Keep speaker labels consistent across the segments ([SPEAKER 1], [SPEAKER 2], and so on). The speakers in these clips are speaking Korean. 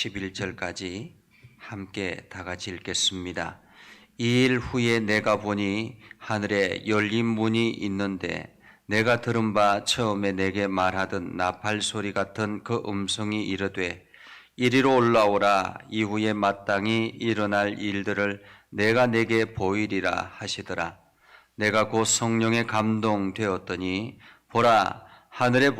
[SPEAKER 1] 11절까지 함께 다 같이 읽겠습니다. 2일 후에 내가 보니 하늘에 열린 문이 있는데 내가 들은 바 처음에 내게 말하던 나팔 소리 같은 그 음성이 이르되 이리로 올라오라. 이후에 마땅히 일어날 일들을 내가 내게 보이리라 하시더라. 내가 곧 성령에 감동되었더니 보라, 하늘의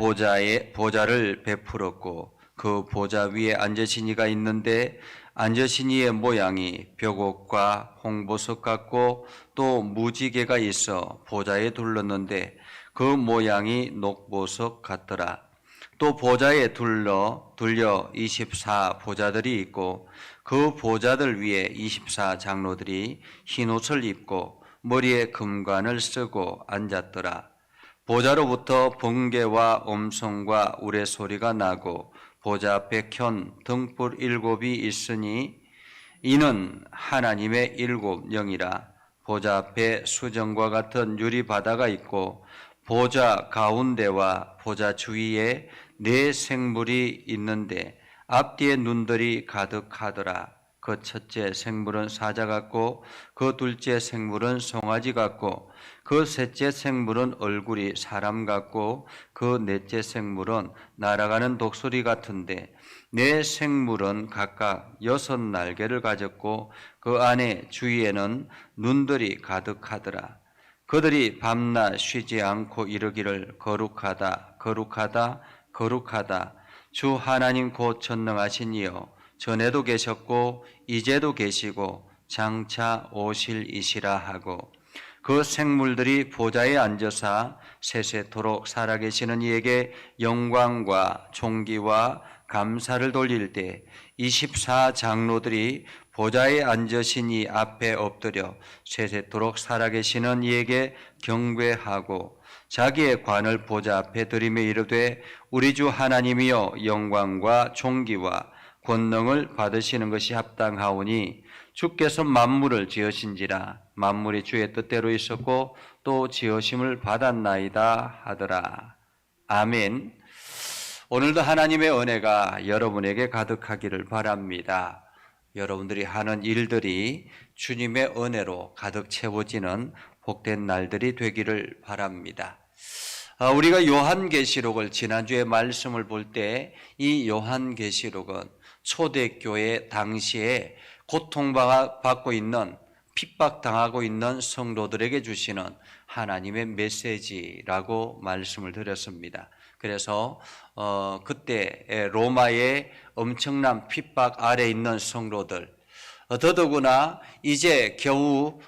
[SPEAKER 1] 보좌를 베풀었고 그 보좌 위에 앉으신 이가 있는데 앉으신 이의 모양이 벽옥과 홍보석 같고 또 무지개가 있어 보좌에 둘렀는데 그 모양이 녹보석 같더라. 또 보좌에 둘려 24 보좌들이 있고 그 보좌들 위에 24 장로들이 흰 옷을 입고 머리에 금관을 쓰고 앉았더라. 보좌로부터 번개와 음성과 우레소리가 나고 보좌 앞에 켠 등불 7이 있으니 이는 하나님의 7영이라. 보좌 앞에 수정과 같은 유리바다가 있고 보좌 가운데와 보좌 주위에 4 생물이 있는데 앞뒤에 눈들이 가득하더라. 그 첫째 생물은 사자 같고 그 둘째 생물은 송아지 같고 그 셋째 생물은 얼굴이 사람 같고 그 넷째 생물은 날아가는 독수리 같은데 4 생물은 각각 6 날개를 가졌고 그 안에 주위에는 눈들이 가득하더라. 그들이 밤낮 쉬지 않고 이르기를 거룩하다 거룩하다 거룩하다 주 하나님 곧 전능하신 이여 전에도 계셨고 이제도 계시고 장차 오실 이시라 하고 그 생물들이 보좌에 앉아서 세세토록 살아계시는 이에게 영광과 존귀와 감사를 돌릴 때 24 장로들이 보좌에 앉으신 이 앞에 엎드려 세세토록 살아계시는 이에게 경배하고 자기의 관을 보좌 앞에 들이며 이르되 우리 주 하나님이여 영광과 존귀와 권능을 받으시는 것이 합당하오니 주께서 만물을 지으신지라. 만물이 주의 뜻대로 있었고 또 지으심을 받았나이다 하더라. 아멘. 오늘도 하나님의 은혜가 여러분에게 가득하기를 바랍니다. 여러분들이 하는 일들이 주님의 은혜로 가득 채워지는 복된 날들이 되기를 바랍니다. 우리가 요한계시록을 지난주에 말씀을 볼 때 이 요한계시록은 초대교회 당시에 고통받고 있는 핍박당하고 있는 성도들에게 주시는 하나님의 메시지라고 말씀을 드렸습니다. 그래서 그때 로마의 엄청난 핍박 아래 있는 성도들, 더더구나 이제 겨우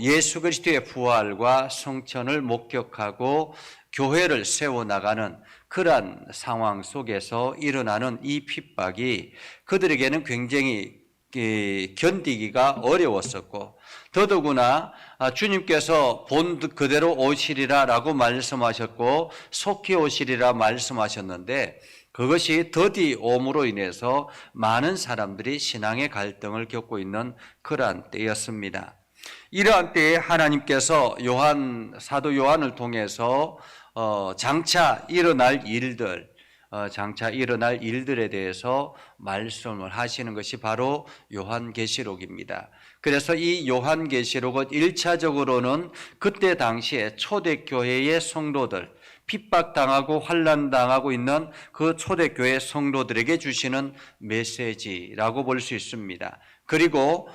[SPEAKER 1] 예수 그리스도의 부활과 성천을 목격하고 교회를 세워나가는 그러한 상황 속에서 일어나는 이 핍박이 그들에게는 굉장히 견디기가 어려웠었고 더더구나 주님께서 본 그대로 오시리라라고 말씀하셨고 속히 오시리라 말씀하셨는데 그것이 더디 옴으로 인해서 많은 사람들이 신앙의 갈등을 겪고 있는 그러한 때였습니다. 이러한 때에 하나님께서 사도 요한을 통해서 장차 일어날 일들에 대해서 말씀을 하시는 것이 바로 요한계시록입니다. 그래서 이 요한계시록은 1차적으로는 그때 당시에 초대교회의 성도들, 핍박당하고 환난당하고 있는 그 초대교회 성도들에게 주시는 메시지라고 볼 수 있습니다. 그리고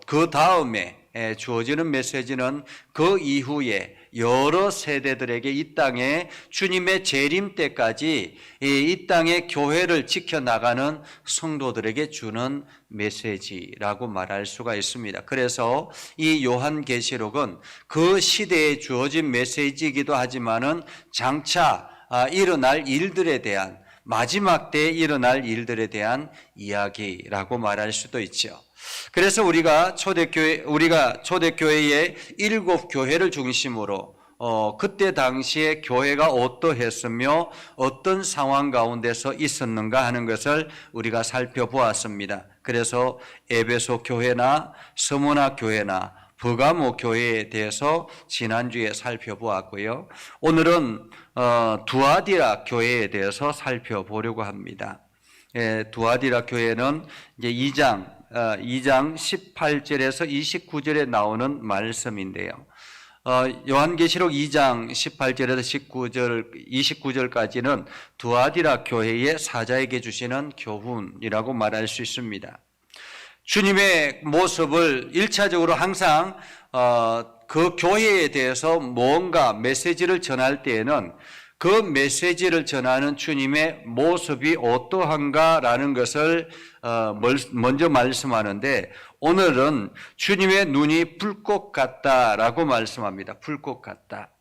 [SPEAKER 1] 그 다음에 주어지는 메시지는 그 이후에 여러 세대들에게 이 땅에 주님의 재림 때까지 이 땅의 교회를 지켜나가는 성도들에게 주는 메시지라고 말할 수가 있습니다. 그래서 이 요한계시록은 그 시대에 주어진 메시지이기도 하지만은 장차 일어날 일들에 대한 마지막 때에 일어날 일들에 대한 이야기라고 말할 수도 있죠. 그래서 우리가 초대교회의 7 교회를 중심으로 그때 당시에 교회가 어떠했으며 어떤 상황 가운데서 있었는가 하는 것을 우리가 살펴보았습니다. 그래서 에베소 교회나 스무나 교회나 버가모 교회에 대해서 지난주에 살펴보았고요. 오늘은 두아디라 교회에 대해서 살펴보려고 합니다. 두아디라 교회는 이제 2장 18절에서 29절에 나오는 말씀인데요. 요한계시록 2장 18절에서 29절까지는 두아디라 교회의 사자에게 주시는 교훈이라고 말할 수 있습니다. 주님의 모습을 1차적으로 항상 그 교회에 대해서 뭔가 메시지를 전할 때에는 그 메시지를 전하는 주님의 모습이 어떠한가라는 것을 먼저 말씀하는데, 오늘은 주님의 눈이 불꽃 같다라고 말씀합니다. 불꽃 같다.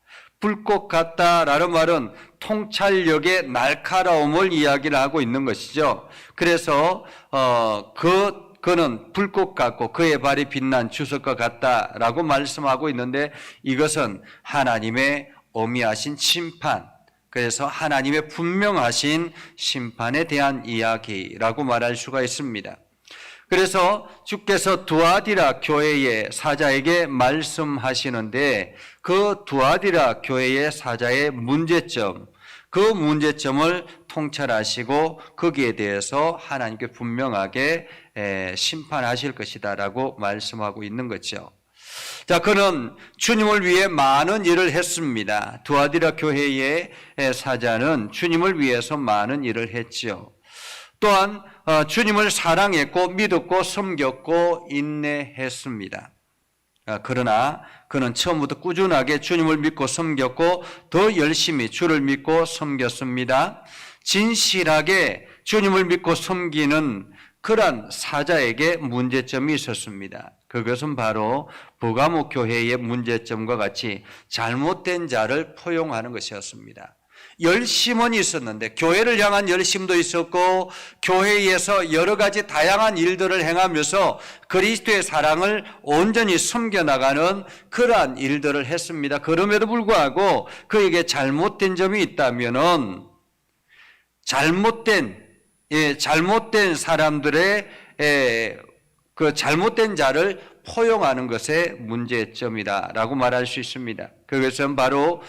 [SPEAKER 1] 불꽃 같다라는 말은 통찰력의 날카로움을 이야기를 하고 있는 것이죠. 그래서 그는 불꽃 같고 그의 발이 빛난 주석과 같다라고 말씀하고 있는데, 이것은 하나님의 엄미하신 심판, 그래서 하나님의 분명하신 심판에 대한 이야기라고 말할 수가 있습니다. 그래서 주께서 두아디라 교회의 사자에게 말씀하시는데, 그 두아디라 교회의 사자의 문제점, 그 문제점을 통찰하시고 거기에 대해서 하나님께 분명하게 심판하실 것이다 라고 말씀하고 있는 거죠. 자, 그는 주님을 위해 많은 일을 했습니다. 두아디라 교회의 사자는 주님을 위해서 많은 일을 했지요. 또한 주님을 사랑했고 믿었고 섬겼고 인내했습니다. 그러나 그는 처음부터 꾸준하게 주님을 믿고 섬겼고 더 열심히 주를 믿고 섬겼습니다. 진실하게 주님을 믿고 섬기는 그러한 사자에게 문제점이 있었습니다. 그것은 바로 버가모 교회의 문제점과 같이 잘못된 자를 포용하는 것이었습니다. 열심은 있었는데, 교회를 향한 열심도 있었고 교회에서 여러 가지 다양한 일들을 행하면서 그리스도의 사랑을 온전히 섬겨나가는 그러한 일들을 했습니다. 그럼에도 불구하고 그에게 잘못된 점이 있다면은 잘못된 사람들의 그 잘못된 자를 포용하는 것에 문제점이다라고 말할 수 있습니다. 그것은 바로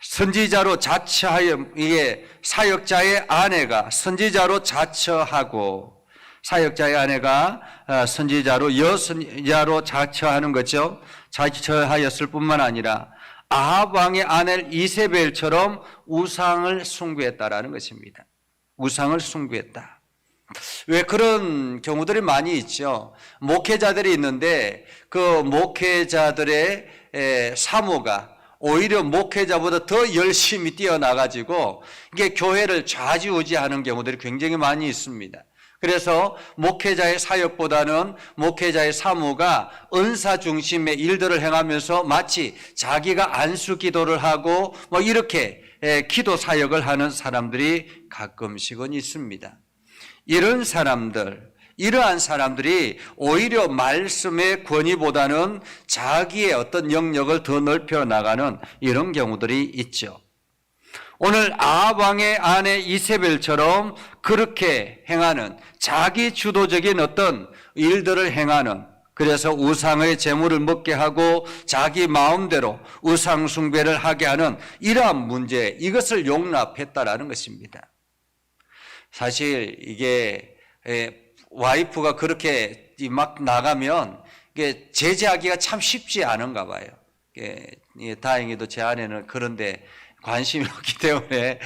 [SPEAKER 1] 선지자로 자처하여, 이게 사역자의 아내가 선지자로 자처하고, 사역자의 아내가 선지자로 여선지자로 자처하는 거죠. 자처하였을 뿐만 아니라 아합 왕의 아내 이세벨처럼 우상을 숭배했다라는 것입니다. 우상을 숭배했다. 왜 그런 경우들이 많이 있죠. 목회자들이 있는데 그 목회자들의 사모가 오히려 목회자보다 더 열심히 뛰어나가지고 이게 교회를 좌지우지하는 경우들이 굉장히 많이 있습니다. 그래서 목회자의 사역보다는 목회자의 사모가 은사 중심의 일들을 행하면서 마치 자기가 안수 기도를 하고 뭐 이렇게 기도 사역을 하는 사람들이 가끔씩은 있습니다. 이러한 사람들이 오히려 말씀의 권위보다는 자기의 어떤 영역을 더 넓혀 나가는 이런 경우들이 있죠. 오늘 아합 왕의 아내 이세벨처럼 그렇게 행하는, 자기 주도적인 어떤 일들을 행하는, 그래서 우상의 재물을 먹게 하고 자기 마음대로 우상 숭배를 하게 하는 이러한 문제, 이것을 용납했다라는 것입니다. 사실 이게 와이프가 그렇게 막 나가면 이게 제재하기가 참 쉽지 않은가 봐요. 다행히도 제 아내는 그런데 관심이 없기 때문에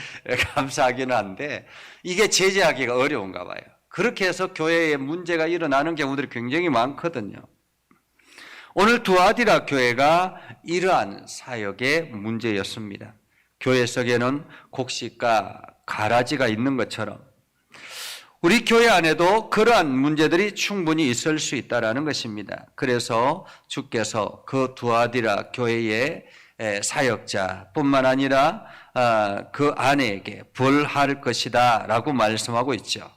[SPEAKER 1] 감사하기는 한데, 이게 제재하기가 어려운가 봐요. 그렇게 해서 교회에 문제가 일어나는 경우들이 굉장히 많거든요. 오늘 두아디라 교회가 이러한 사역의 문제였습니다. 교회 속에는 곡식과 가라지가 있는 것처럼 우리 교회 안에도 그러한 문제들이 충분히 있을 수 있다는 것입니다. 그래서 주께서 그 두아디라 교회의 사역자뿐만 아니라 그 아내에게 벌할 것이다 라고 말씀하고 있죠.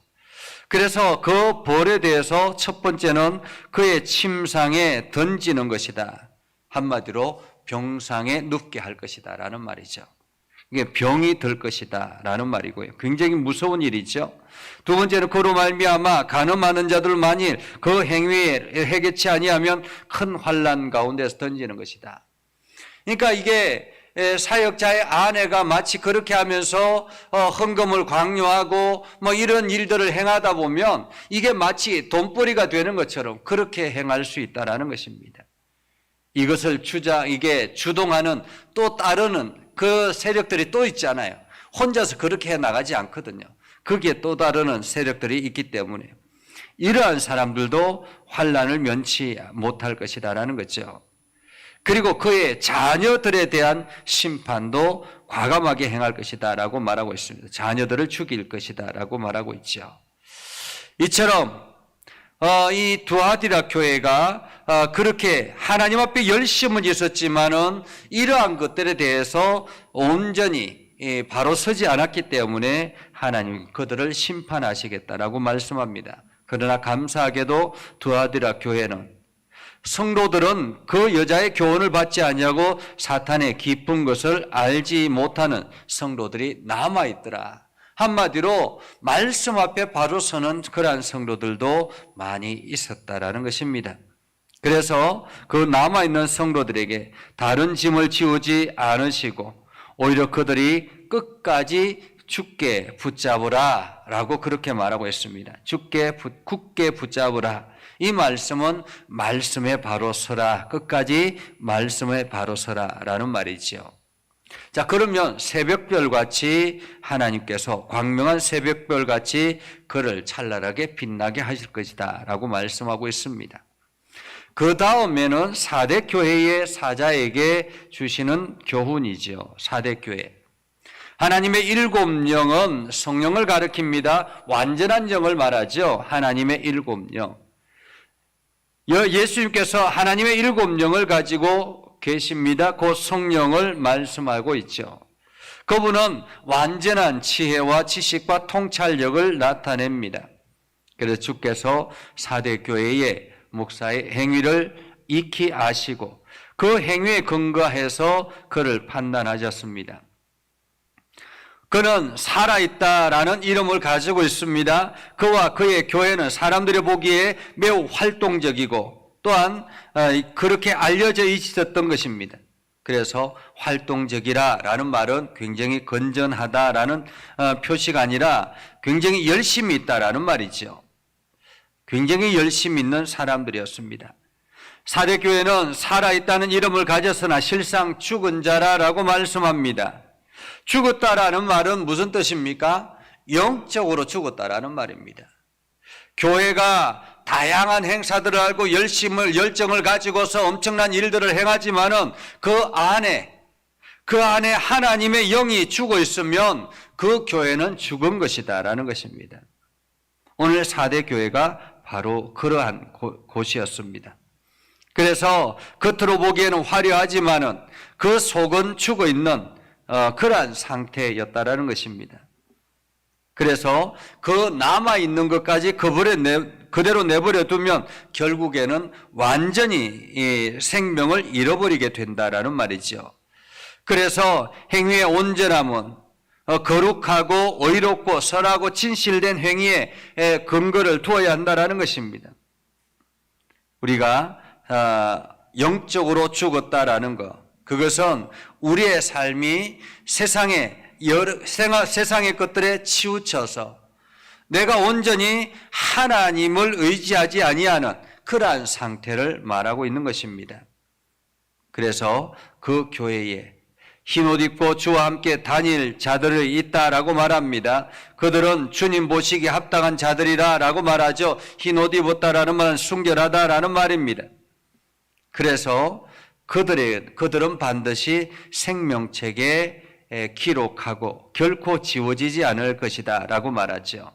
[SPEAKER 1] 그래서 그 벌에 대해서 첫 번째는 그의 침상에 던지는 것이다. 한마디로 병상에 눕게 할 것이다 라는 말이죠. 이게 병이 들 것이다 라는 말이고요. 굉장히 무서운 일이죠. 두 번째는 그로 말미암아 간음하는 자들 만일 그 행위에 해결치 아니하면 큰 환난 가운데서 던지는 것이다. 그러니까 이게 사역자의 아내가 마치 그렇게 하면서 헌금을 강요하고 뭐 이런 일들을 행하다 보면 이게 마치 돈벌이가 되는 것처럼 그렇게 행할 수 있다라는 것입니다. 이것을 이게 주동하는 또 따르는 그 세력들이 또 있잖아요. 혼자서 그렇게 해 나가지 않거든요. 거기에 또 다른 세력들이 있기 때문에 이러한 사람들도 환난을 면치 못할 것이다라는 거죠. 그리고 그의 자녀들에 대한 심판도 과감하게 행할 것이다라고 말하고 있습니다. 자녀들을 죽일 것이다라고 말하고 있죠. 이처럼 이 두아디라 교회가 그렇게 하나님 앞에 열심은 있었지만은 이러한 것들에 대해서 온전히 바로 서지 않았기 때문에 하나님 그들을 심판하시겠다라고 말씀합니다. 그러나 감사하게도 두아디라 교회는 성도들은 그 여자의 교훈을 받지 아니하고 사탄의 깊은 것을 알지 못하는 성도들이 남아있더라. 한마디로 말씀 앞에 바로 서는 그러한 성도들도 많이 있었다라는 것입니다. 그래서 그 남아있는 성도들에게 다른 짐을 지우지 않으시고 오히려 그들이 끝까지 굳게 붙잡으라 라고 그렇게 말하고 있습니다. 굳게 붙잡으라. 이 말씀은 말씀에 바로 서라. 끝까지 말씀에 바로 서라 라는 말이죠. 자, 그러면 새벽별같이 하나님께서 광명한 새벽별같이 그를 찬란하게 빛나게 하실 것이다 라고 말씀하고 있습니다. 그 다음에는 사대교회의 사자에게 주시는 교훈이죠. 사대교회. 하나님의 7영은 성령을 가리킵니다. 완전한 영을 말하죠. 하나님의 7영. 예수님께서 하나님의 7영을 가지고 계십니다. 그 성령을 말씀하고 있죠. 그분은 완전한 지혜와 지식과 통찰력을 나타냅니다. 그래서 주께서 사대교회의 목사의 행위를 익히 아시고 그 행위에 근거해서 그를 판단하셨습니다. 그는 살아있다라는 이름을 가지고 있습니다. 그와 그의 교회는 사람들이 보기에 매우 활동적이고 또한 그렇게 알려져 있었던 것입니다. 그래서 활동적이라는 말은 굉장히 건전하다라는 표시가 아니라 굉장히 열심히 있다라는 말이죠. 굉장히 열심히 있는 사람들이었습니다. 사대교회는 살아있다는 이름을 가졌으나 실상 죽은 자라라고 말씀합니다. 죽었다라는 말은 무슨 뜻입니까? 영적으로 죽었다라는 말입니다. 교회가 다양한 행사들을 알고 열정을 가지고서 엄청난 일들을 행하지만은 그 안에 하나님의 영이 죽어 있으면 그 교회는 죽은 것이다라는 것입니다. 오늘 사대교회가 바로 그러한 곳이었습니다. 그래서 겉으로 보기에는 화려하지만은 그 속은 죽어 있는 그러한 상태였다라는 것입니다. 그래서 그 남아있는 것까지 그대로 내버려 두면 결국에는 완전히 이 생명을 잃어버리게 된다라는 말이죠. 그래서 행위의 온전함은 거룩하고 의롭고 선하고 진실된 행위에 근거를 두어야 한다라는 것입니다. 우리가 영적으로 죽었다라는 것, 그것은 우리의 삶이 세상의 것들에 치우쳐서 내가 온전히 하나님을 의지하지 아니하는 그러한 상태를 말하고 있는 것입니다. 그래서 그 교회에 흰옷 입고 주와 함께 다닐 자들이 있다라고 말합니다. 그들은 주님 보시기에 합당한 자들이라고 말하죠. 흰옷 입었다라는 말은 순결하다라는 말입니다. 그래서 그들은 반드시 생명책에 기록하고 결코 지워지지 않을 것이다 라고 말하죠.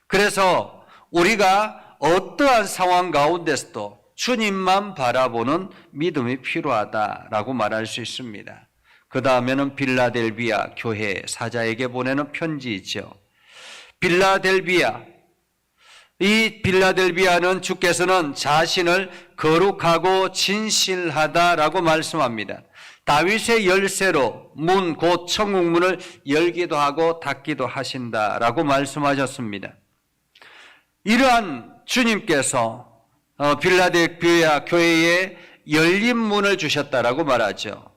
[SPEAKER 1] 그래서 우리가 어떠한 상황 가운데서도 주님만 바라보는 믿음이 필요하다라고 말할 수 있습니다. 그 다음에는 빌라델비아 교회 사자에게 보내는 편지이죠. 이 빌라델비아는 주께서는 자신을 거룩하고 진실하다라고 말씀합니다. 다윗의 열쇠로 문 곧 천국문을 열기도 하고 닫기도 하신다라고 말씀하셨습니다. 이러한 주님께서 빌라델비아 교회에 열린 문을 주셨다라고 말하죠.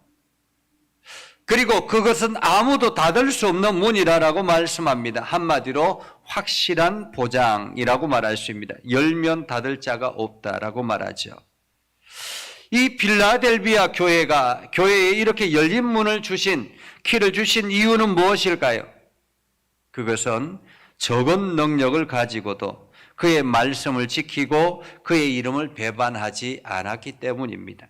[SPEAKER 1] 그리고 그것은 아무도 닫을 수 없는 문이라고 말씀합니다. 한마디로 확실한 보장이라고 말할 수 있습니다. 열면 닫을 자가 없다라고 말하죠. 이 빌라델비아 교회에 이렇게 열린 문을 주신, 키를 주신 이유는 무엇일까요? 그것은 적은 능력을 가지고도 그의 말씀을 지키고 그의 이름을 배반하지 않았기 때문입니다.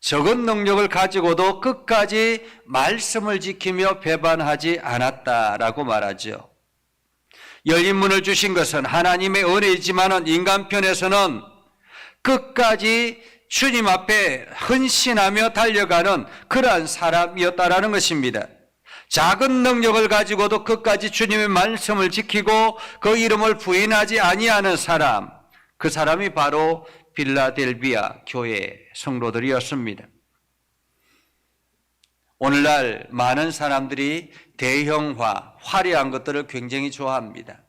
[SPEAKER 1] 적은 능력을 가지고도 끝까지 말씀을 지키며 배반하지 않았다라고 말하죠. 열린 문을 주신 것은 하나님의 은혜이지만 인간 편에서는 끝까지 주님 앞에 헌신하며 달려가는 그러한 사람이었다라는 것입니다. 작은 능력을 가지고도 끝까지 주님의 말씀을 지키고 그 이름을 부인하지 아니하는 사람, 그 사람이 바로 빌라델비아 교회 성도들이었습니다. 오늘날 많은 사람들이 대형화, 화려한 것들을 굉장히 좋아합니다.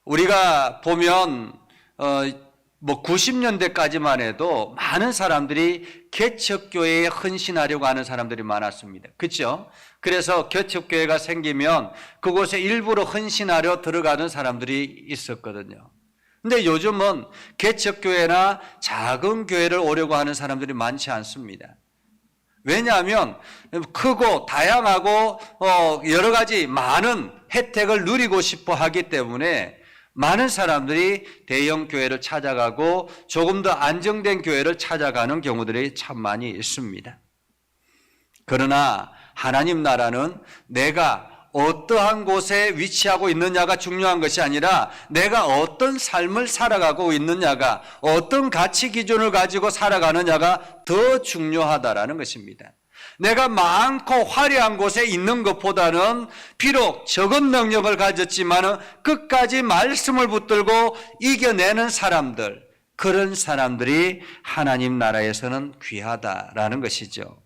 [SPEAKER 1] 우리가 보면 90년대까지만 해도 많은 사람들이 개척교회에 헌신하려고 하는 사람들이 많았습니다. 그렇죠? 그래서 개척교회가 생기면 그곳에 일부러 헌신하려 들어가는 사람들이 있었거든요. 근데 요즘은 개척교회나 작은 교회를 오려고 하는 사람들이 많지 않습니다. 왜냐하면 크고 다양하고 여러 가지 많은 혜택을 누리고 싶어 하기 때문에 많은 사람들이 대형 교회를 찾아가고 조금 더 안정된 교회를 찾아가는 경우들이 참 많이 있습니다. 그러나 하나님 나라는 내가 어떠한 곳에 위치하고 있느냐가 중요한 것이 아니라 내가 어떤 삶을 살아가고 있느냐가, 어떤 가치 기준을 가지고 살아가느냐가 더 중요하다라는 것입니다. 내가 많고 화려한 곳에 있는 것보다는 비록 적은 능력을 가졌지만 끝까지 말씀을 붙들고 이겨내는 사람들, 그런 사람들이 하나님 나라에서는 귀하다라는 것이죠.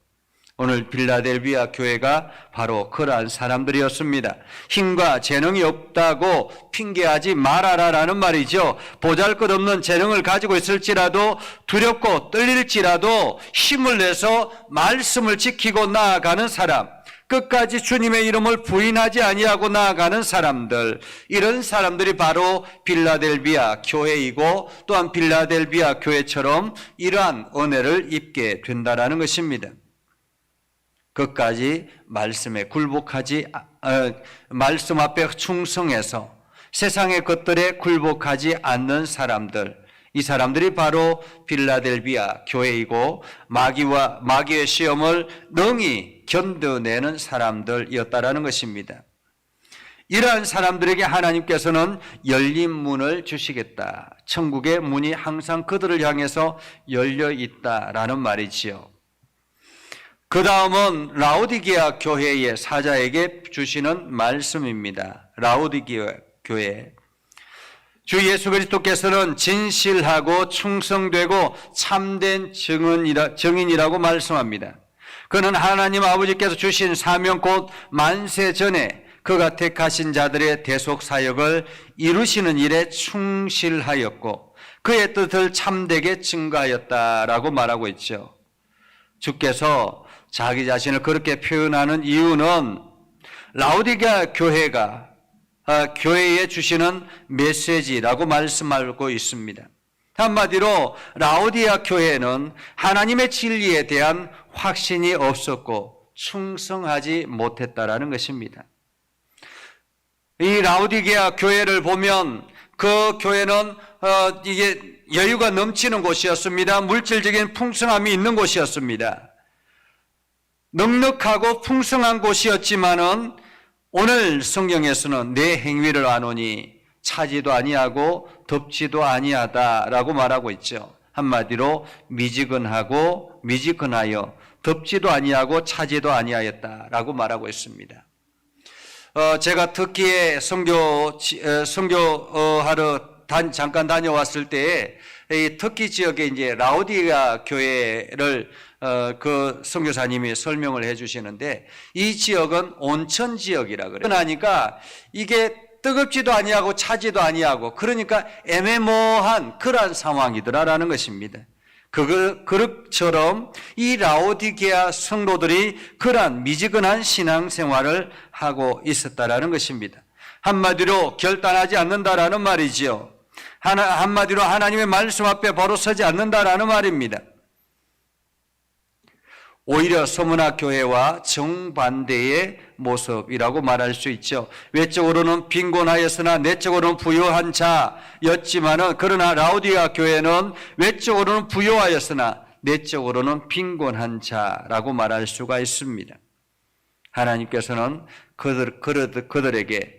[SPEAKER 1] 오늘 빌라델비아 교회가 바로 그러한 사람들이었습니다. 힘과 재능이 없다고 핑계하지 말아라라는 말이죠. 보잘것없는 재능을 가지고 있을지라도 두렵고 떨릴지라도 힘을 내서 말씀을 지키고 나아가는 사람, 끝까지 주님의 이름을 부인하지 아니하고 나아가는 사람들, 이런 사람들이 바로 빌라델비아 교회이고 또한 빌라델비아 교회처럼 이러한 은혜를 입게 된다는 것입니다. 끝까지 말씀에 굴복하지, 말씀 앞에 충성해서 세상의 것들에 굴복하지 않는 사람들, 이 사람들이 바로 빌라델비아 교회이고 마귀의 시험을 능히 견뎌내는 사람들이었다라는 것입니다. 이러한 사람들에게 하나님께서는 열린 문을 주시겠다. 천국의 문이 항상 그들을 향해서 열려 있다라는 말이지요. 그 다음은 라오디게아 교회의 사자에게 주시는 말씀입니다. 라오디게아 교회. 주 예수 그리스도께서는 진실하고 충성되고 참된 증인이라고 말씀합니다. 그는 하나님 아버지께서 주신 사명 곧 만세 전에 그가 택하신 자들의 대속 사역을 이루시는 일에 충실하였고 그의 뜻을 참되게 증거하였다라고 말하고 있죠. 주께서 자기 자신을 그렇게 표현하는 이유는 라오디게아 교회가 교회에 주시는 메시지라고 말씀하고 있습니다. 한마디로 라오디게아 교회는 하나님의 진리에 대한 확신이 없었고 충성하지 못했다라는 것입니다. 이 라오디게아 교회를 보면 그 교회는 이게 여유가 넘치는 곳이었습니다. 물질적인 풍성함이 있는 곳이었습니다. 넉넉하고 풍성한 곳이었지만은 오늘 성경에서는 내 행위를 아노니 차지도 아니하고 덥지도 아니하다라고 말하고 있죠. 한마디로 미지근하여 덥지도 아니하고 차지도 아니하였다라고 말하고 있습니다. 제가 터키에 선교하러 잠깐 다녀왔을 때에 이 터키 지역에 이제 라오디게아 교회를 그 선교사님이 설명을 해주시는데 이 지역은 온천 지역이라 그래요. 그러니까 이게 뜨겁지도 아니하고 차지도 아니하고 그러니까 애매모호한 그러한 상황이더라라는 것입니다. 그릇처럼 이 라오디게아 성도들이 그러한 미지근한 신앙생활을 하고 있었다라는 것입니다. 한마디로 결단하지 않는다라는 말이지요. 한마디로 하나님의 말씀 앞에 바로 서지 않는다라는 말입니다. 오히려 소문화 교회와 정반대의 모습이라고 말할 수 있죠. 외적으로는 빈곤하였으나 내적으로는 부유한 자였지만은, 그러나 라오디게아 교회는 외적으로는 부유하였으나 내적으로는 빈곤한 자라고 말할 수가 있습니다. 하나님께서는 그들에게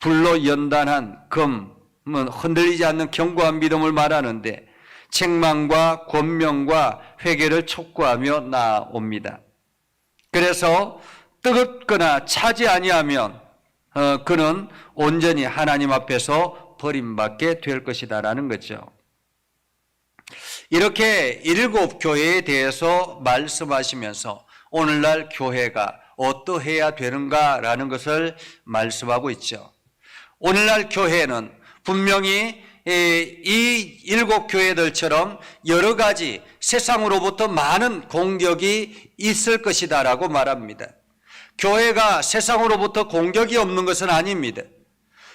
[SPEAKER 1] 불로 연단한 금은 흔들리지 않는 견고한 믿음을 말하는데 책망과 권명과 회개를 촉구하며 나옵니다. 그래서 뜨겁거나 차지 아니하면 그는 온전히 하나님 앞에서 버림받게 될 것이다라는 거죠. 이렇게 7 교회에 대해서 말씀하시면서 오늘날 교회가 어떠해야 되는가라는 것을 말씀하고 있죠. 오늘날 교회는 분명히 이 7 교회들처럼 여러 가지 세상으로부터 많은 공격이 있을 것이다라고 말합니다. 교회가 세상으로부터 공격이 없는 것은 아닙니다.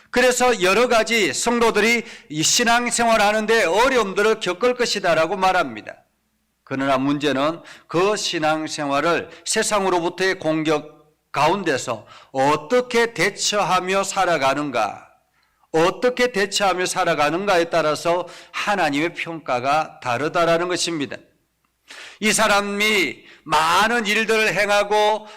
[SPEAKER 1] 그래서 여러 가지 성도들이 이 신앙생활 하는데 어려움들을 겪을 것이다라고 말합니다. 그러나 문제는 그 신앙생활을 세상으로부터의 공격 가운데서 어떻게 대처하며 살아가는가, 어떻게 대처하며 살아가는가에 따라서 하나님의 평가가 다르다라는 것입니다. 이 사람이 많은 일들을 행하고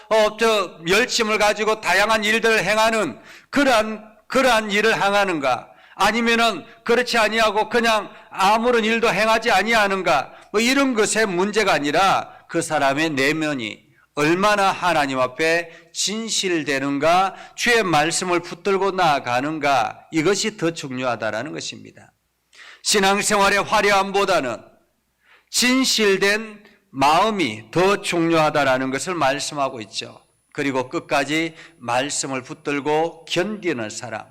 [SPEAKER 1] 열심을 가지고 다양한 일들을 행하는 그러한 일을 행하는가, 아니면은 그렇지 아니하고 그냥 아무런 일도 행하지 아니하는가, 이런 것의 문제가 아니라 그 사람의 내면이 얼마나 하나님 앞에 진실되는가, 주의 말씀을 붙들고 나아가는가, 이것이 더 중요하다라는 것입니다. 신앙생활의 화려함보다는 진실된 마음이 더 중요하다라는 것을 말씀하고 있죠. 그리고 끝까지 말씀을 붙들고 견디는 사람.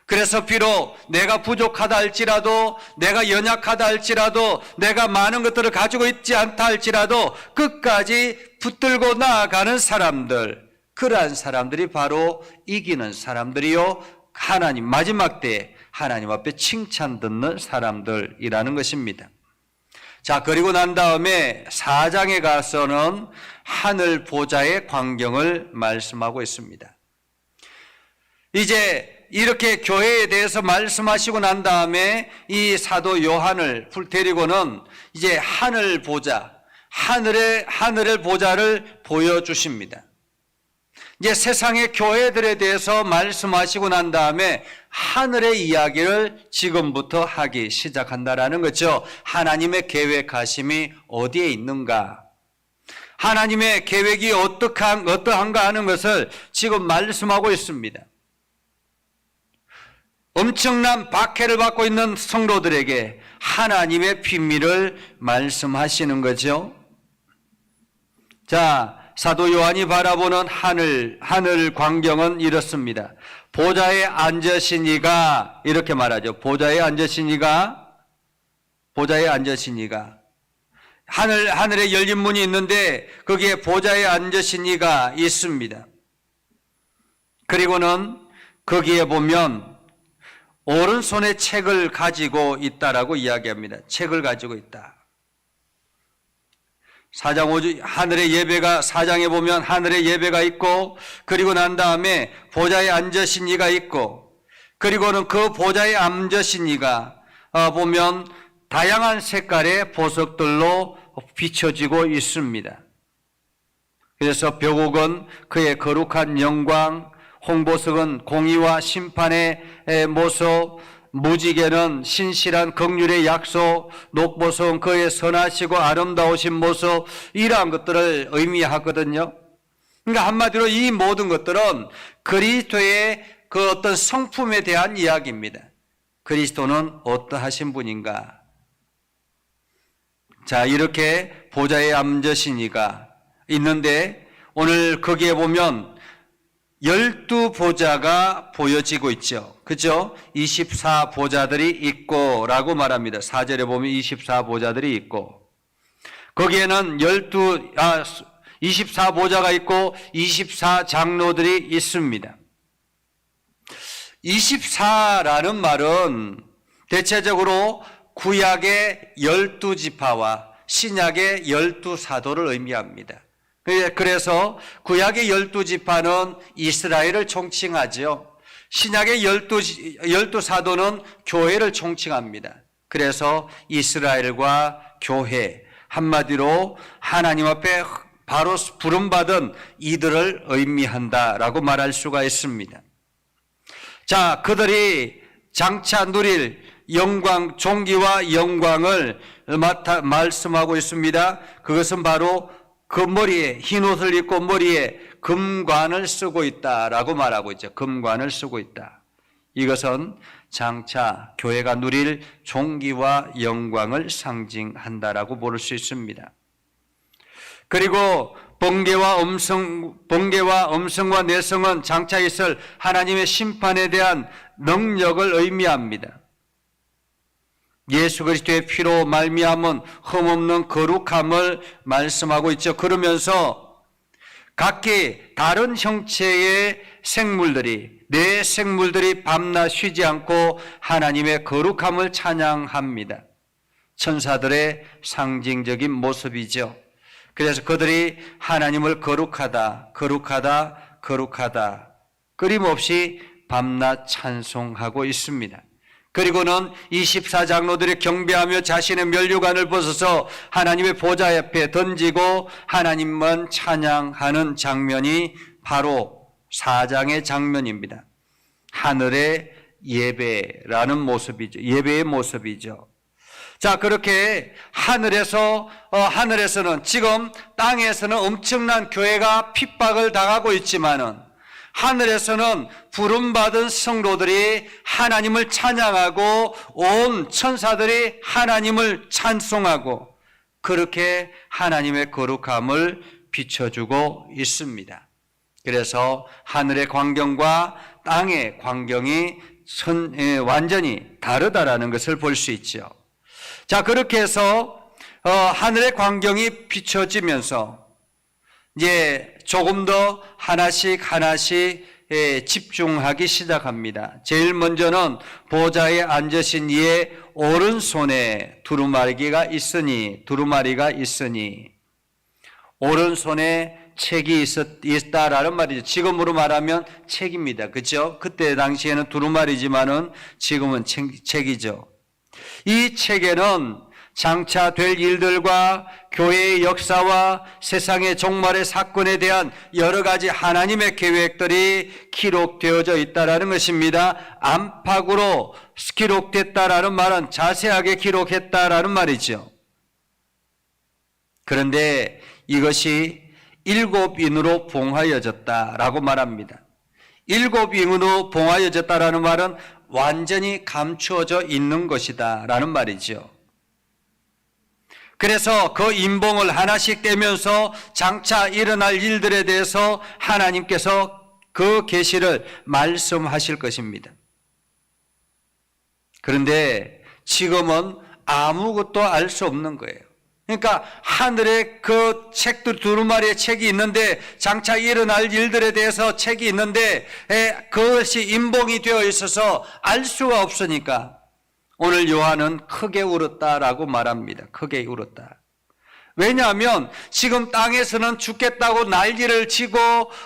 [SPEAKER 1] 그래서 비록 내가 부족하다 할지라도, 내가 연약하다 할지라도, 내가 많은 것들을 가지고 있지 않다 할지라도 끝까지 붙들고 나아가는 사람들, 그러한 사람들이 바로 이기는 사람들이요, 하나님 마지막 때에 하나님 앞에 칭찬 듣는 사람들이라는 것입니다. 자, 그리고 난 다음에 4장에 가서는 하늘 보좌의 광경을 말씀하고 있습니다. 이제 이렇게 교회에 대해서 말씀하시고 난 다음에 이 사도 요한을 데리고는 이제 하늘 보좌, 하늘의 보좌를 보여주십니다. 이제 세상의 교회들에 대해서 말씀하시고 난 다음에 하늘의 이야기를 지금부터 하기 시작한다라는 거죠. 하나님의 계획하심이 어디에 있는가? 하나님의 계획이 어떠한가 하는 것을 지금 말씀하고 있습니다. 엄청난 박해를 받고 있는 성도들에게 하나님의 비밀을 말씀하시는 거죠. 자, 사도 요한이 바라보는 하늘 광경은 이렇습니다. 보좌에 앉으신 이가, 이렇게 말하죠. 보좌에 앉으신 이가 하늘에 열린 문이 있는데 거기에 보좌에 앉으신 이가 있습니다. 그리고는 거기에 보면 오른손에 책을 가지고 있다라고 이야기합니다. 책을 가지고 있다. 4장 5절 하늘의 예배가, 4장에 보면 하늘의 예배가 있고, 그리고 난 다음에 보좌에 앉으신 이가 있고, 그리고는 그 보좌에 앉으신 이가 보면 다양한 색깔의 보석들로 비춰지고 있습니다. 그래서 벽옥은 그의 거룩한 영광, 홍보석은 공의와 심판의 모습, 무지개는 신실한 긍휼의 약속, 녹보석은 그의 선하시고 아름다우신 모습, 이러한 것들을 의미하거든요. 그러니까 한마디로 이 모든 것들은 그리스도의 그 어떤 성품에 대한 이야기입니다. 그리스도는 어떠하신 분인가? 자, 이렇게 보좌에 앉으신 이가 있는데 오늘 거기에 보면 12보좌가 보여지고 있죠. 그죠? 24보좌들이 있고 라고 말합니다. 4절에 보면 24보좌들이 있고, 거기에는 24보좌가 있고 24장로들이 있습니다. 24라는 말은 대체적으로 구약의 12지파와 신약의 12사도를 의미합니다. 그래서 구약의 12지파는 이스라엘을 총칭하죠. 신약의 12사도는 교회를 총칭합니다. 그래서 이스라엘과 교회, 한마디로 하나님 앞에 바로 부름받은 이들을 의미한다라고 말할 수가 있습니다. 자, 그들이 장차 누릴 영광, 존귀와 영광을 말씀하고 있습니다. 그것은 바로 그 머리에 흰 옷을 입고 머리에 금관을 쓰고 있다라고 말하고 있죠. 금관을 쓰고 있다. 이것은 장차 교회가 누릴 존귀와 영광을 상징한다라고 볼 수 있습니다. 그리고 번개와 음성과 내성은 장차 있을 하나님의 심판에 대한 능력을 의미합니다. 예수 그리스도의 피로 말미암은 흠없는 거룩함을 말씀하고 있죠. 그러면서 각기 다른 형체의 생물들이, 내 생물들이 밤낮 쉬지 않고 하나님의 거룩함을 찬양합니다. 천사들의 상징적인 모습이죠. 그래서 그들이 하나님을 거룩하다, 거룩하다, 거룩하다 끊임없이 밤낮 찬송하고 있습니다. 그리고는 24장로들이 경배하며 자신의 면류관을 벗어서 하나님의 보좌 옆에 던지고 하나님만 찬양하는 장면이 바로 4장의 장면입니다. 하늘의 예배라는 모습이죠. 예배의 모습이죠. 자, 그렇게 하늘에서는 지금 땅에서는 엄청난 교회가 핍박을 당하고 있지만은 하늘에서는 부름받은 성도들이 하나님을 찬양하고 온 천사들이 하나님을 찬송하고 그렇게 하나님의 거룩함을 비춰주고 있습니다. 그래서 하늘의 광경과 땅의 광경이 완전히 다르다라는 것을 볼 수 있죠. 자, 그렇게 해서 하늘의 광경이 비춰지면서 이제 조금 더 하나씩 집중하기 시작합니다. 제일 먼저는 보좌에 앉으신 이의 오른손에 두루마리가 있으니 오른손에 책이 있다라는 말이죠. 지금으로 말하면 책입니다. 그렇죠? 그때 당시에는 두루마리지만은 지금은 책이죠. 이 책에는 장차 될 일들과 교회의 역사와 세상의 종말의 사건에 대한 여러 가지 하나님의 계획들이 기록되어져 있다라는 것입니다. 안팎으로 기록됐다라는 말은 자세하게 기록했다라는 말이죠. 그런데 이것이 7인으로 봉하여졌다라고 말합니다. 7인으로 봉하여졌다라는 말은 완전히 감추어져 있는 것이다라는 말이죠. 그래서 그 인봉을 하나씩 떼면서 장차 일어날 일들에 대해서 하나님께서 그 계시를 말씀하실 것입니다. 그런데 지금은 아무것도 알 수 없는 거예요. 그러니까 하늘에 그 책들 두루마리의 책이 있는데 장차 일어날 일들에 대해서 책이 있는데 그것이 인봉이 되어 있어서 알 수가 없으니까 오늘 요한은 크게 울었다라고 말합니다. 크게 울었다. 왜냐하면 지금 땅에서는 죽겠다고 난리를 치고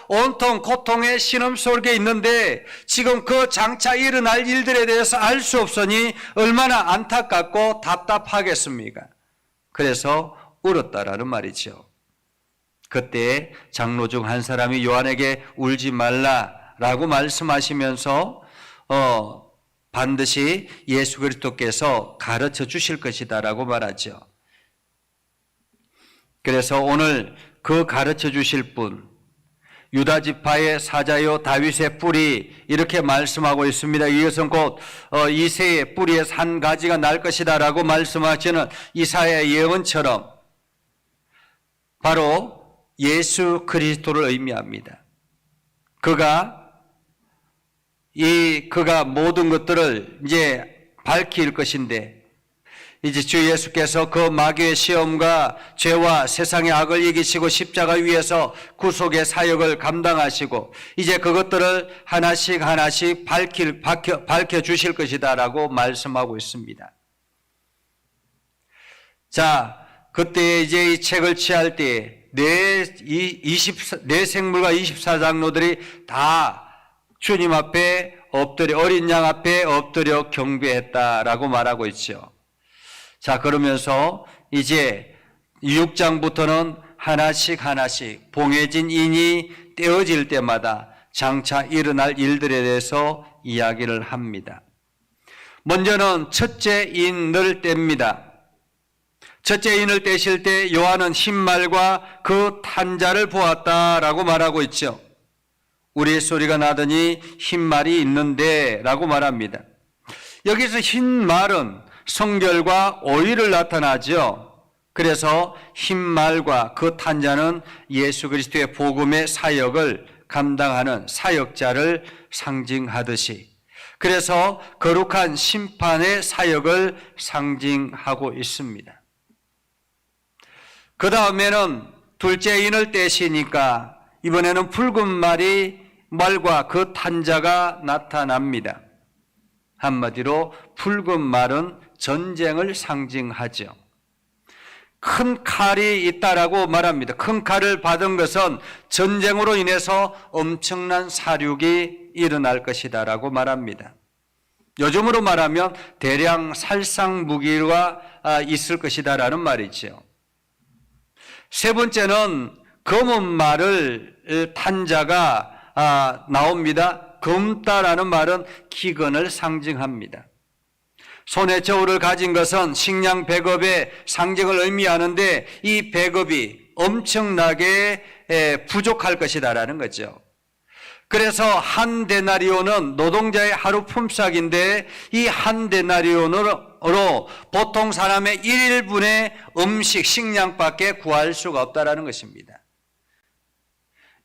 [SPEAKER 1] 온통 고통의 신음 속에 있는데 지금 그 장차 일어날 일들에 대해서 알 수 없으니 얼마나 안타깝고 답답하겠습니까? 그래서 울었다라는 말이죠. 그때 장로 중 한 사람이 요한에게 울지 말라라고 말씀하시면서 반드시 예수 그리스도께서 가르쳐 주실 것이다라고 말하죠. 그래서 오늘 그 가르쳐 주실 분, 유다 지파의 사자요 다윗의 뿌리 이렇게 말씀하고 있습니다. 이것은 곧 이새의 뿌리에서 한 가지가 날 것이다라고 말씀하시는 이사야의 예언처럼 바로 예수 그리스도를 의미합니다. 그가 모든 것들을 이제 밝힐 것인데, 이제 주 예수께서 그 마귀의 시험과 죄와 세상의 악을 이기시고 십자가 위에서 구속의 사역을 감당하시고 이제 그것들을 하나씩 밝혀주실 것이다라고 말씀하고 있습니다. 자, 그때 이제 이 책을 취할 때 네 생물과 24장로들이 다 주님 앞에 엎드려, 어린 양 앞에 엎드려 경배했다라고 말하고 있죠. 자, 그러면서 이제 6장부터는 하나씩 봉해진 인이 떼어질 때마다 장차 일어날 일들에 대해서 이야기를 합니다. 먼저는 첫째 인을 뗍니다. 첫째 인을 떼실 때 요한은 흰말과 그 탄자를 보았다라고 말하고 있죠. 우리의 소리가 나더니 흰말이 있는데 라고 말합니다. 여기서 흰말은 성결과 오일을 나타나죠. 그래서 흰말과 그 탄자는 예수 그리스도의 복음의 사역을 감당하는 사역자를 상징하듯이, 그래서 거룩한 심판의 사역을 상징하고 있습니다. 그 다음에는 둘째 인을 떼시니까 이번에는 붉은 말과 그 탄자가 나타납니다. 한마디로 붉은 말은 전쟁을 상징하죠. 큰 칼이 있다라고 말합니다. 큰 칼을 받은 것은 전쟁으로 인해서 엄청난 사륙이 일어날 것이다라고 말합니다. 요즘으로 말하면 대량 살상 무기가 있을 것이다라는 말이죠. 세 번째는 검은 말을 탄자가 나옵니다. 검다라는 말은 기근을 상징합니다. 손에 저울을 가진 것은 식량 배급의 상징을 의미하는데 이 배급이 엄청나게 부족할 것이다라는 거죠. 그래서 한 데나리온은 노동자의 하루 품삯인데 이 한 데나리온으로 보통 사람의 1일분의 음식, 식량밖에 구할 수가 없다라는 것입니다.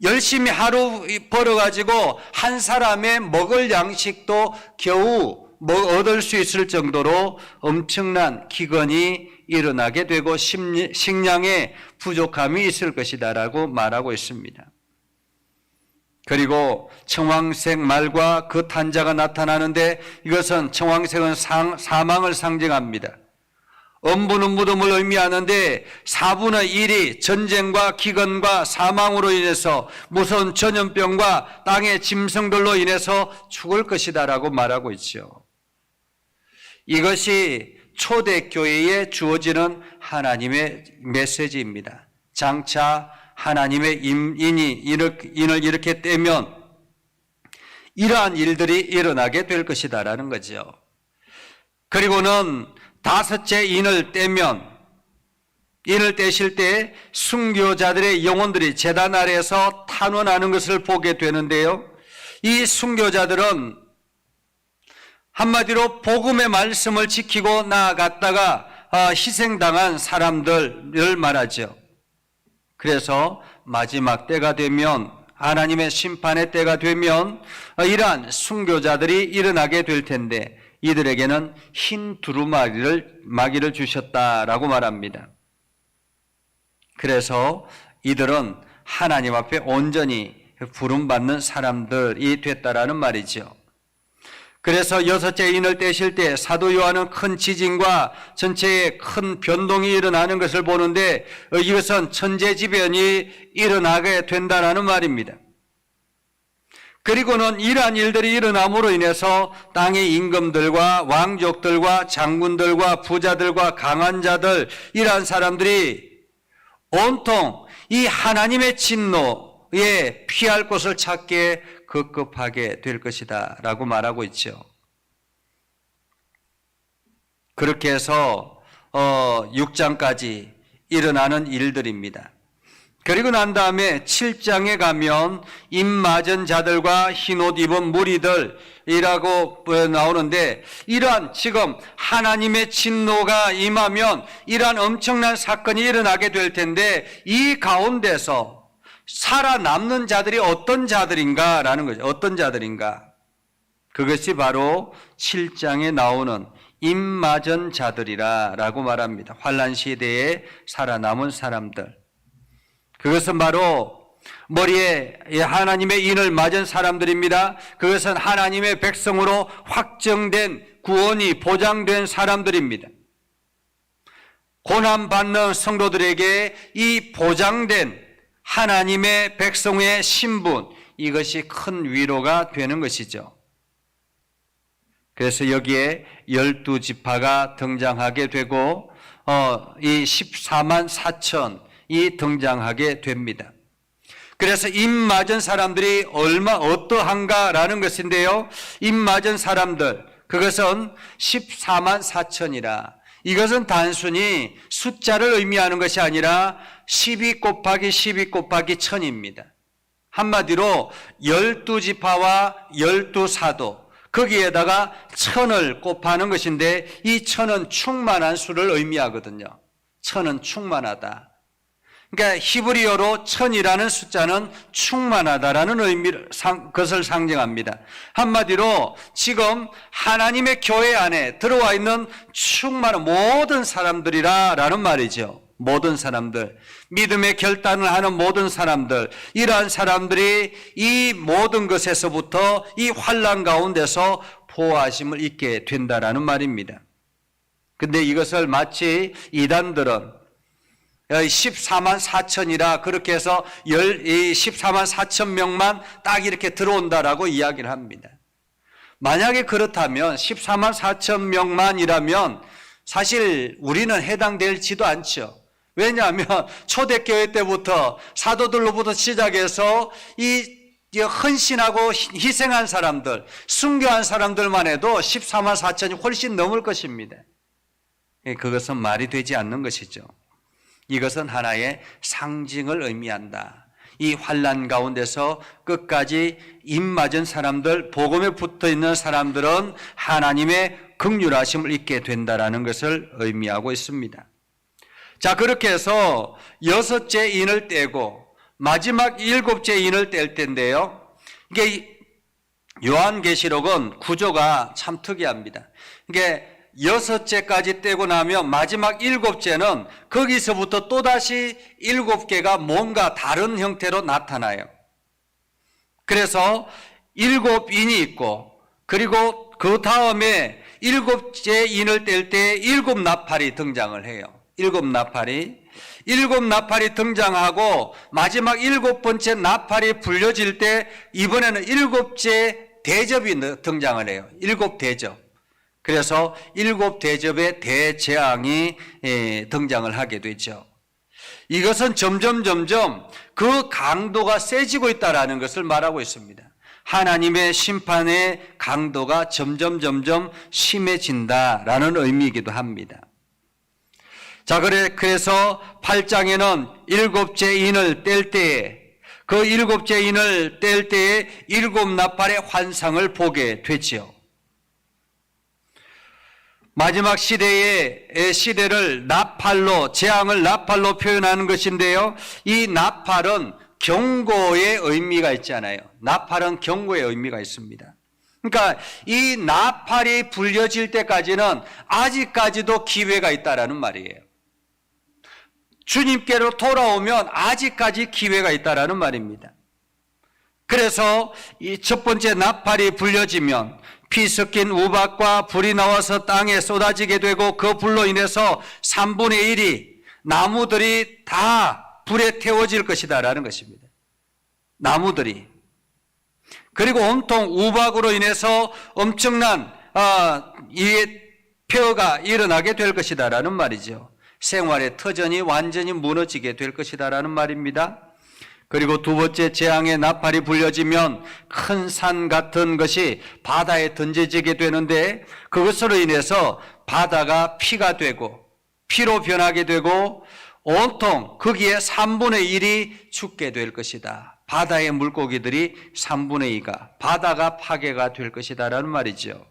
[SPEAKER 1] 열심히 하루 벌어가지고 한 사람의 먹을 양식도 겨우 얻을 수 있을 정도로 엄청난 기근이 일어나게 되고 식량의 부족함이 있을 것이다라고 말하고 있습니다. 그리고 청황색 말과 그 탄자가 나타나는데 이것은 청황색은 사망을 상징합니다. 엄부는 무덤을 의미하는데 4분의 1이 전쟁과 기근과 사망으로 인해서 무서운 전염병과 땅의 짐승들로 인해서 죽을 것이다라고 말하고 있죠. 이것이 초대교회에 주어지는 하나님의 메시지입니다. 장차 하나님의 인을 이렇게 떼면 이러한 일들이 일어나게 될 것이다라는 거죠. 그리고는 다섯째 인을 떼실 때 순교자들의 영혼들이 제단 아래에서 탄원하는 것을 보게 되는데요. 이 순교자들은 한마디로 복음의 말씀을 지키고 나아갔다가 희생당한 사람들을 말하죠. 그래서 마지막 때가 되면, 하나님의 심판의 때가 되면 이러한 순교자들이 일어나게 될 텐데 이들에게는 흰 두루마기를 주셨다라고 말합니다. 그래서 이들은 하나님 앞에 온전히 부름받는 사람들이 됐다라는 말이죠. 그래서 여섯째 인을 떼실 때 사도 요한은 큰 지진과 전체에 큰 변동이 일어나는 것을 보는데 이것은 천재지변이 일어나게 된다는 말입니다. 그리고는 이러한 일들이 일어남으로 인해서 땅의 임금들과 왕족들과 장군들과 부자들과 강한 자들, 이러한 사람들이 온통 이 하나님의 진노에 피할 곳을 찾게 급급하게 될 것이다 라고 말하고 있죠. 그렇게 해서 6장까지 일어나는 일들입니다. 그리고 난 다음에 7장에 가면 입 맞은 자들과 흰옷 입은 무리들이라고 나오는데, 이러한 지금 하나님의 진노가 임하면 이러한 엄청난 사건이 일어나게 될 텐데 이 가운데서 살아남는 자들이 어떤 자들인가라는 거죠. 어떤 자들인가. 그것이 바로 7장에 나오는 입맞은 자들이라고 말합니다. 환난 시대에 살아남은 사람들. 그것은 바로 머리에 하나님의 인을 맞은 사람들입니다. 그것은 하나님의 백성으로 확정된 구원이 보장된 사람들입니다. 고난받는 성도들에게 이 보장된 하나님의 백성의 신분, 이것이 큰 위로가 되는 것이죠. 그래서 여기에 12지파가 등장하게 되고 이 14만 4천이 등장하게 됩니다. 그래서 입맞은 사람들이 어떠한가라는 것인데요. 입맞은 사람들, 그것은 14만 4천이라. 이것은 단순히 숫자를 의미하는 것이 아니라 12 곱하기 12 곱하기 1000입니다. 한마디로 12지파와 12사도, 거기에다가 1000을 곱하는 것인데, 이 1000은 충만한 수를 의미하거든요. 1000은 충만하다. 그러니까 히브리어로 1000이라는 숫자는 충만하다라는 것을 상징합니다. 한마디로 지금 하나님의 교회 안에 들어와 있는 충만한 모든 사람들이라는 말이죠. 모든 사람들, 믿음의 결단을 하는 모든 사람들, 이러한 사람들이 이 모든 것에서부터 이 환난 가운데서 보호하심을 입게 된다라는 말입니다. 근데 이것을 마치 이단들은 14만 4천이라 그렇게 해서 14만 4천 명만 딱 이렇게 들어온다라고 이야기를 합니다. 만약에 그렇다면 14만 4천 명만이라면 사실 우리는 해당될지도 않죠. 왜냐하면 초대교회 때부터 사도들로부터 시작해서 이 헌신하고 희생한 사람들, 순교한 사람들만 해도 14만 4천이 훨씬 넘을 것입니다. 그것은 말이 되지 않는 것이죠. 이것은 하나의 상징을 의미한다. 이 환난 가운데서 끝까지 입맞은 사람들, 복음에 붙어 있는 사람들은 하나님의 긍휼하심을 입게 된다라는 것을 의미하고 있습니다. 자, 그렇게 해서 6째 인을 떼고 마지막 7째 인을 뗄 텐데요. 이게 요한계시록은 구조가 참 특이합니다. 이게 6째까지 떼고 나면 마지막 7째는 거기서부터 또다시 7개가 뭔가 다른 형태로 나타나요. 그래서 7인이 있고, 그리고 그 다음에 7째 인을 뗄 때 7나팔이 등장을 해요. 7나팔이 등장하고 마지막 7번째 나팔이 불려질 때 이번에는 7째 대접이 등장을 해요. 7대접. 그래서 7대접의 대재앙이 등장을 하게 되죠. 이것은 점점 그 강도가 세지고 있다는 것을 말하고 있습니다. 하나님의 심판의 강도가 점점 심해진다라는 의미이기도 합니다. 자, 그래서 8장에는 7째 인을 뗄 때에, 그 7째 인을 뗄 때에 7나팔의 환상을 보게 되지요. 마지막 시대를 나팔로, 재앙을 나팔로 표현하는 것인데요. 이 나팔은 경고의 의미가 있잖아요. 나팔은 경고의 의미가 있습니다. 그러니까 이 나팔이 불려질 때까지는 아직까지도 기회가 있다라는 말이에요. 주님께로 돌아오면 아직까지 기회가 있다라는 말입니다. 그래서 이 첫 번째 나팔이 불려지면 피 섞인 우박과 불이 나와서 땅에 쏟아지게 되고, 그 불로 인해서 3분의 1이 나무들이 다 불에 태워질 것이다라는 것입니다. 나무들이. 그리고 온통 우박으로 인해서 엄청난 이 폐허가 일어나게 될 것이다라는 말이죠. 생활의 터전이 완전히 무너지게 될 것이다라는 말입니다. 그리고 두 번째 재앙의 나팔이 불려지면 큰 산 같은 것이 바다에 던져지게 되는데, 그것으로 인해서 바다가 피가 되고 피로 변하게 되고 온통 거기에 3분의 1이 죽게 될 것이다. 바다의 물고기들이 3분의 2가, 바다가 파괴가 될 것이다라는 말이죠.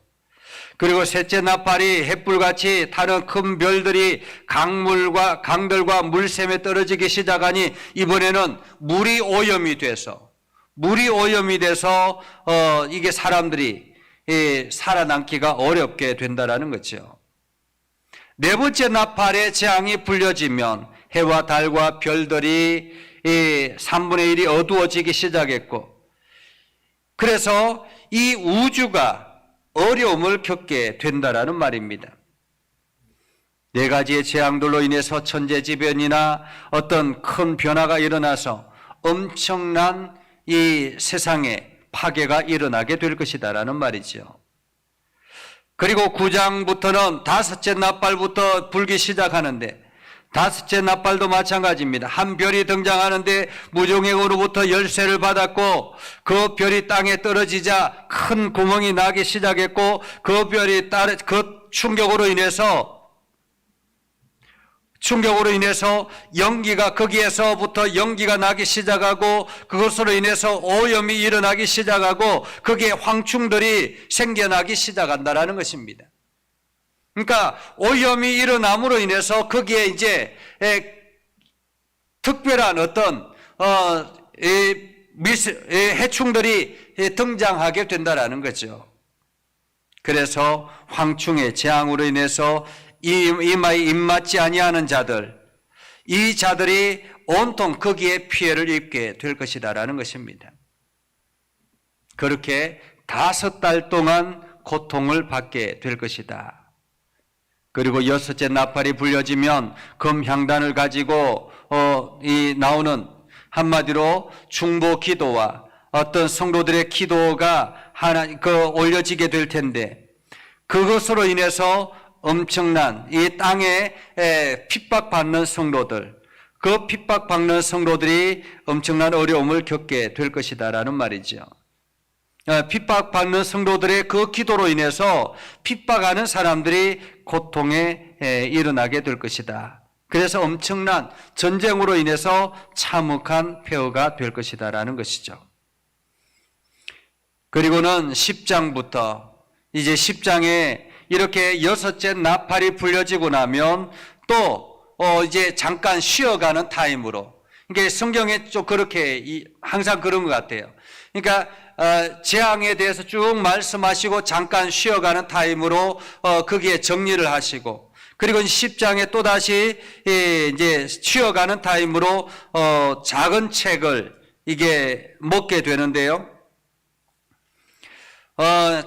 [SPEAKER 1] 그리고 셋째 나팔이 햇불같이 타는 큰 별들이 강들과 물샘에 떨어지기 시작하니 이번에는 물이 오염이 돼서 이게 사람들이 살아남기가 어렵게 된다라는 거죠. 네 번째 나팔의 재앙이 불려지면 해와 달과 별들이 3분의 1이 어두워지기 시작했고, 그래서 이 우주가 어려움을 겪게 된다라는 말입니다. 네 가지의 재앙들로 인해서 천재지변이나 어떤 큰 변화가 일어나서 엄청난 이 세상에 파괴가 일어나게 될 것이다라는 말이죠. 그리고 9장부터는 다섯째 나팔부터 불기 시작하는데, 다섯째 나팔도 마찬가지입니다. 한 별이 등장하는데 무정행으로부터 열쇠를 받았고, 그 별이 땅에 떨어지자 큰 구멍이 나기 시작했고, 그 별이 그 충격으로 인해서 연기가, 거기에서부터 연기가 나기 시작하고, 그것으로 인해서 오염이 일어나기 시작하고, 거기에 황충들이 생겨나기 시작한다라는 것입니다. 그러니까 오염이 일어남으로 인해서 거기에 이제 특별한 어떤 해충들이 등장하게 된다라는 거죠. 그래서 황충의 재앙으로 인해서 이마에 입맞지 아니하는 자들, 이 자들이 온통 거기에 피해를 입게 될 것이다라는 것입니다. 그렇게 5달 동안 고통을 받게 될 것이다. 그리고 여섯째 나팔이 불려지면 금향단을 가지고 나오는, 한마디로 중보 기도와 어떤 성도들의 기도가 올려지게 될 텐데, 그것으로 인해서 엄청난 이 땅에 핍박받는 성도들, 그 핍박받는 성도들이 엄청난 어려움을 겪게 될 것이다라는 말이죠. 핍박받는 성도들의 그 기도로 인해서 핍박하는 사람들이 고통에 일어나게 될 것이다. 그래서 엄청난 전쟁으로 인해서 참혹한 폐허가 될 것이다라는 것이죠. 그리고는 10장부터 이제 10장에 이렇게 여섯째 나팔이 불려지고 나면 또 이제 잠깐 쉬어가는 타임으로, 이게 성경에 좀 그렇게 항상 그런 것 같아요. 그러니까 재앙에 대해서 쭉 말씀하시고 잠깐 쉬어가는 타임으로 거기에 정리를 하시고, 그리고 10장에 또다시 이제 쉬어가는 타임으로 작은 책을 이게 먹게 되는데요.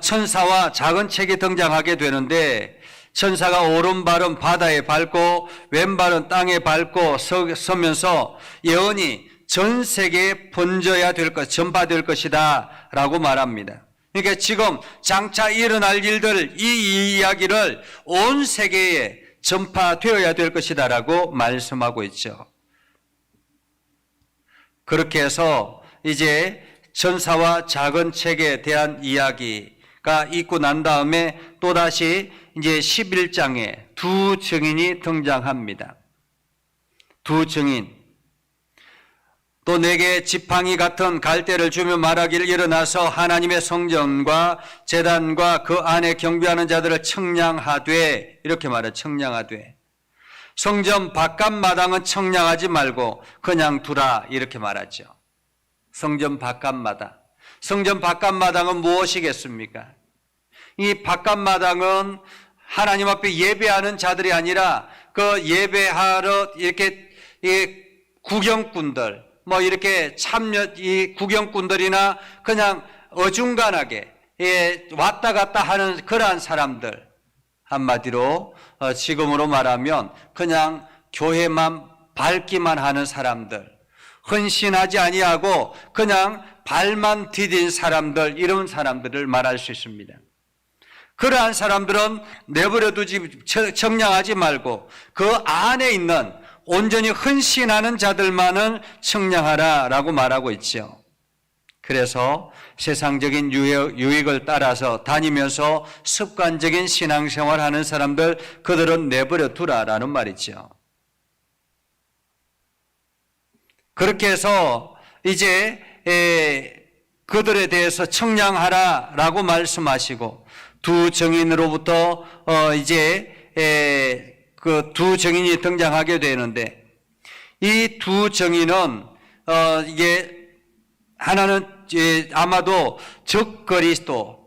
[SPEAKER 1] 천사와 작은 책이 등장하게 되는데, 천사가 오른발은 바다에 밟고 왼발은 땅에 밟고 서면서 예언이 전 세계에 전파될 것이다 라고 말합니다. 그러니까 지금 장차 일어날 일들, 이 이야기를 온 세계에 전파되어야 될 것이다 라고 말씀하고 있죠. 그렇게 해서 이제 천사와 작은 책에 대한 이야기가 있고 난 다음에 또다시 이제 11장에 두 증인이 등장합니다. 두 증인. 또 내게 지팡이 같은 갈대를 주며 말하기를, 일어나서 하나님의 성전과 제단과 그 안에 경배하는 자들을 청량하되, 이렇게 말해, 청량하되. 성전 바깥 마당은 청량하지 말고 그냥 두라, 이렇게 말하죠. 성전 바깥 마당. 성전 바깥 마당은 무엇이겠습니까? 이 바깥 마당은 하나님 앞에 예배하는 자들이 아니라 그 예배하러 이렇게 구경꾼들, 이렇게 이 구경꾼들이나 그냥 어중간하게 왔다 갔다 하는 그러한 사람들, 한마디로 지금으로 말하면 그냥 교회만 밟기만 하는 사람들, 헌신하지 아니하고 그냥 발만 디딘 사람들, 이런 사람들을 말할 수 있습니다. 그러한 사람들은 내버려두지, 청량하지 말고 그 안에 있는 온전히 헌신하는 자들만을 청량하라 라고 말하고 있죠. 그래서 세상적인 유익을 따라서 다니면서 습관적인 신앙생활 하는 사람들, 그들은 내버려 두라라는 말이죠. 그렇게 해서 이제 그들에 대해서 청량하라 라고 말씀하시고, 두 증인으로부터 그 두 증인이 등장하게 되는데, 이 두 증인은 이게 하나는 아마도 적 그리스도,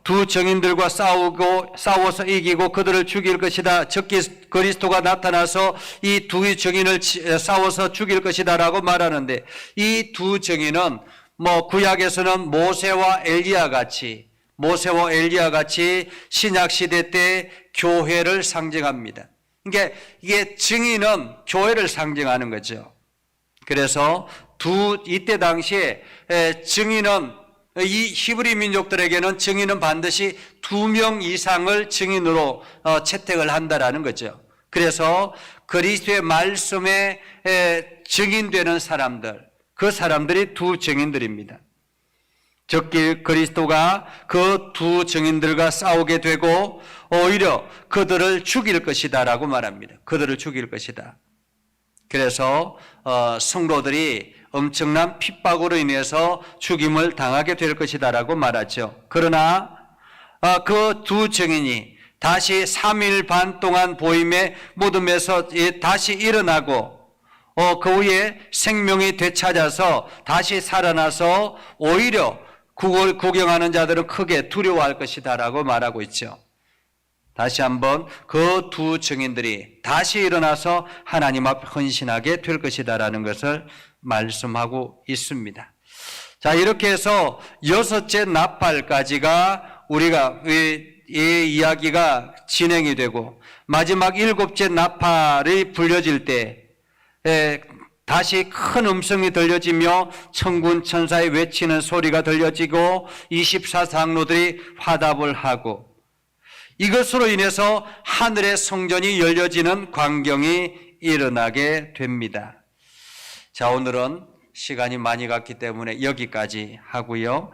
[SPEAKER 1] 두 증인들과 싸워서 이기고 그들을 죽일 것이다. 적 그리스도가 나타나서 이 두 증인을 싸워서 죽일 것이다라고 말하는데, 이 두 증인은 구약에서는 모세와 엘리야 같이 신약 시대 때 교회를 상징합니다. 그러니까 이게 증인은 교회를 상징하는 거죠. 그래서 이때 당시에 증인은, 이 히브리 민족들에게는 증인은 반드시 2명 이상을 증인으로 채택을 한다라는 거죠. 그래서 그리스도의 말씀에 증인되는 사람들, 그 사람들이 두 증인들입니다. 즉 그리스도가 그 두 증인들과 싸우게 되고 오히려 그들을 죽일 것이다라고 말합니다. 그들을 죽일 것이다. 그래서 성도들이 엄청난 핍박으로 인해서 죽임을 당하게 될 것이다라고 말하죠. 그러나 그 두 증인이 다시 3일 반 동안 보임의 무덤에서 다시 일어나고 그 후에 생명이 되찾아서 다시 살아나서 오히려 그걸 구경하는 자들은 크게 두려워할 것이다라고 말하고 있죠. 다시 한번 그 두 증인들이 다시 일어나서 하나님 앞에 헌신하게 될 것이다라는 것을 말씀하고 있습니다. 자, 이렇게 해서 6째 나팔까지가 우리가 이 이야기가 진행이 되고, 마지막 7째 나팔이 불려질 때 다시 큰 음성이 들려지며 천군 천사의 외치는 소리가 들려지고 24장로들이 화답을 하고, 이것으로 인해서 하늘의 성전이 열려지는 광경이 일어나게 됩니다. 자, 오늘은 시간이 많이 갔기 때문에 여기까지 하고요.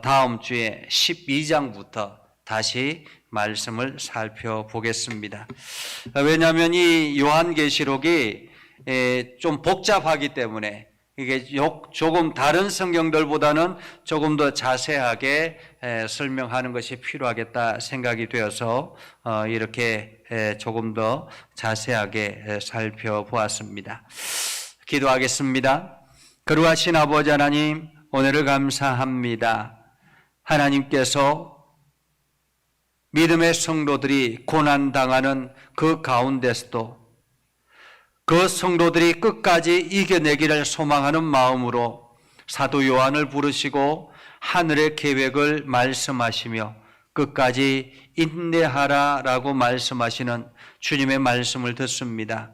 [SPEAKER 1] 다음 주에 12장부터 다시 말씀을 살펴보겠습니다. 왜냐하면 이 요한계시록이 좀 복잡하기 때문에 이게 조금 다른 성경들보다는 조금 더 자세하게 설명하는 것이 필요하겠다 생각이 되어서 이렇게 조금 더 자세하게 살펴보았습니다. 기도하겠습니다. 거룩하신 아버지 하나님, 오늘을 감사합니다. 하나님께서 믿음의 성도들이 고난당하는 그 가운데서도 그 성도들이 끝까지 이겨내기를 소망하는 마음으로 사도 요한을 부르시고 하늘의 계획을 말씀하시며 끝까지 인내하라라고 말씀하시는 주님의 말씀을 듣습니다.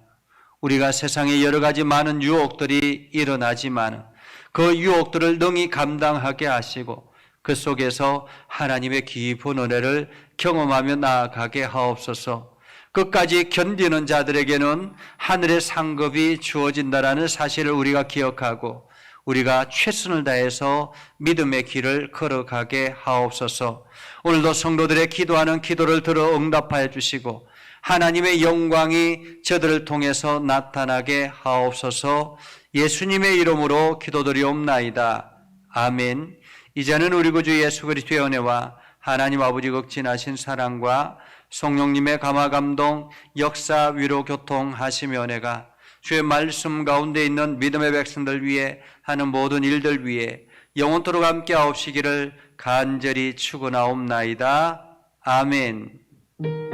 [SPEAKER 1] 우리가 세상에 여러 가지 많은 유혹들이 일어나지만 그 유혹들을 능히 감당하게 하시고 그 속에서 하나님의 깊은 은혜를 경험하며 나아가게 하옵소서. 끝까지 견디는 자들에게는 하늘의 상급이 주어진다라는 사실을 우리가 기억하고 우리가 최선을 다해서 믿음의 길을 걸어가게 하옵소서. 오늘도 성도들의 기도하는 기도를 들어 응답하여 주시고 하나님의 영광이 저들을 통해서 나타나게 하옵소서. 예수님의 이름으로 기도드리옵나이다. 아멘. 이제는 우리 구주 예수 그리스도의 은혜와 하나님 아버지 극진하신 사랑과 성령님의 감화 감동 역사 위로 교통하시며 은혜가 주의 말씀 가운데 있는 믿음의 백성들 위해 하는 모든 일들 위해 영원토록 함께 하옵시기를 간절히 축원하옵나이다. 아멘.